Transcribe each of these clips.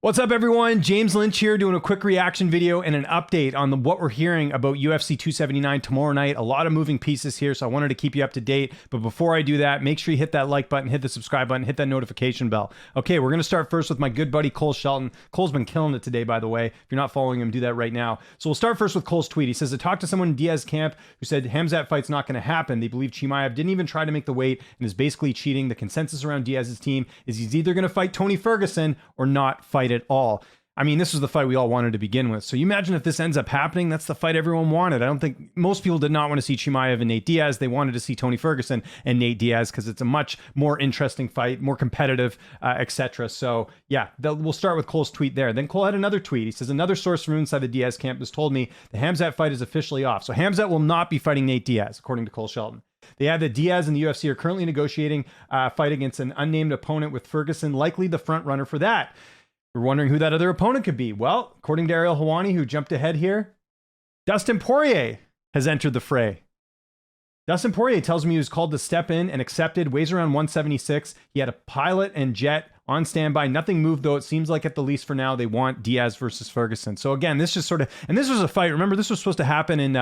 What's up, everyone? James Lynch here doing a quick reaction video and an update on what we're hearing about UFC 279 tomorrow night. A lot of moving pieces here, so I wanted to keep you up to date. But before I do that, make sure you hit that like button, hit the subscribe button, hit that notification bell. Okay, we're going to start first with my good buddy Cole Shelton. Cole's been killing it today, by the way. If you're not following him, do that right now. So we'll start first with Cole's tweet. He says, I talked to someone in Diaz camp who said Khamzat fight's not going to happen. They believe Chimaev didn't even try to make the weight and is basically cheating. The consensus around Diaz's team is he's either going to fight Tony Ferguson or not fight at all. I mean, this was the fight we all wanted to begin with. So you imagine if this ends up happening, that's the fight everyone wanted. I don't think most people did not want to see Chimaev and Nate Diaz. They wanted to see Tony Ferguson and Nate Diaz because it's a much more interesting fight, more competitive, etc. So yeah, we'll start with Cole's tweet there. Then Cole had another tweet. He says, another source from inside the Diaz camp has told me the Khamzat fight is officially off. So Khamzat will not be fighting Nate Diaz, according to Cole Shelton. They add that Diaz and the UFC are currently negotiating a fight against an unnamed opponent with Ferguson, likely the front runner for that. We're wondering who that other opponent could be. Well, according to Ariel Helwani, who jumped ahead here, Dustin Poirier has entered the fray. Dustin Poirier tells me he was called to step in and accepted, weighs around 176. He had a pilot and jet on standby. Nothing moved, though. It seems like at the least for now, they want Diaz versus Ferguson. So again, this just sort of, and this was a fight. Remember, this was supposed to happen in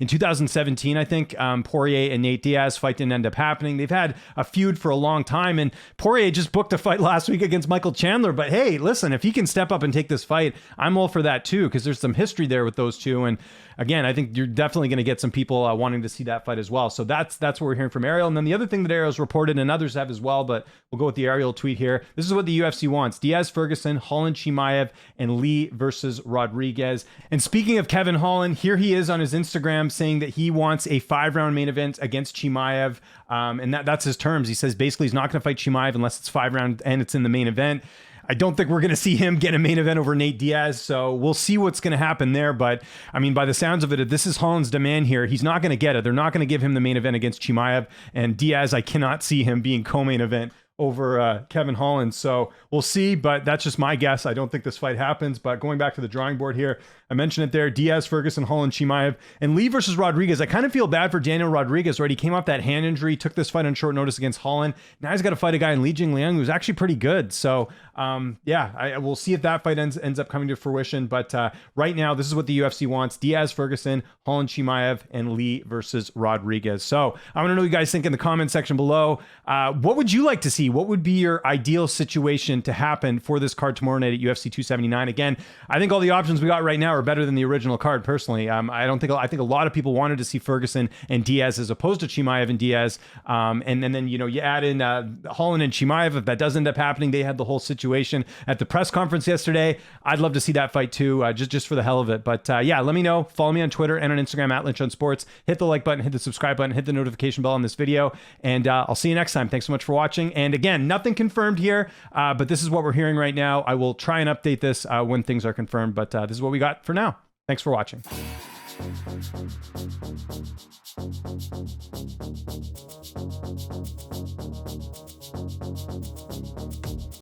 2017, I think. Poirier and Nate Diaz fight didn't end up happening. They've had a feud for a long time, and Poirier just booked a fight last week against Michael Chandler. But hey, listen, if he can step up and take this fight, I'm all for that too, because there's some history there with those two. And again, I think you're definitely going to get some people wanting to see that fight as well. So that's what we're hearing from Ariel. And then the other thing that Ariel's reported, and others have as well, but we'll go with the Ariel tweet here. This is what the UFC wants: Diaz, Ferguson, Holland, Chimaev, and Lee versus Rodriguez. And speaking of Kevin Holland, here he is on his Instagram saying that he wants a 5-round main event against Chimaev. And that's his terms. He says basically he's not going to fight Chimaev unless it's 5 rounds and it's in the main event. I don't think we're going to see him get a main event over Nate Diaz, so we'll see what's going to happen there. But, I mean, by the sounds of it, if this is Holland's demand here, he's not going to get it. They're not going to give him the main event against Chimaev. And Diaz, I cannot see him being co-main event over Kevin Holland. So we'll see, but that's just my guess. I don't think this fight happens. But going back to the drawing board here, I mentioned it there: Diaz, Ferguson, Holland, Chimaev, and Lee versus Rodriguez. I kind of feel bad for Daniel Rodriguez, right? He came off that hand injury, took this fight on short notice against Holland. Now he's got to fight a guy in Li Jingliang who's actually pretty good. So yeah, we'll see if that fight ends up coming to fruition. But right now, this is what the UFC wants: Diaz, Ferguson, Holland, Chimaev, and Lee versus Rodriguez. So I want to know what you guys think in the comment section below. What would you like to see? What would be your ideal situation to happen for this card tomorrow night at UFC 279? Again, I think all the options we got right now are better than the original card, personally. I think a lot of people wanted to see Ferguson and Diaz as opposed to Chimaev and Diaz. And then, you know, you add in Holland and Chimaev. If that does end up happening, they had the whole situation at the press conference yesterday. I'd love to see that fight too, just for the hell of it. But yeah, let me know. Follow me on Twitter and on Instagram at Lynch on Sports. Hit the like button, hit the subscribe button, hit the notification bell on this video. And I'll see you next time. Thanks so much for watching. And again, nothing confirmed here, but this is what we're hearing right now. I will try and update this when things are confirmed, but this is what we got for now. Thanks for watching.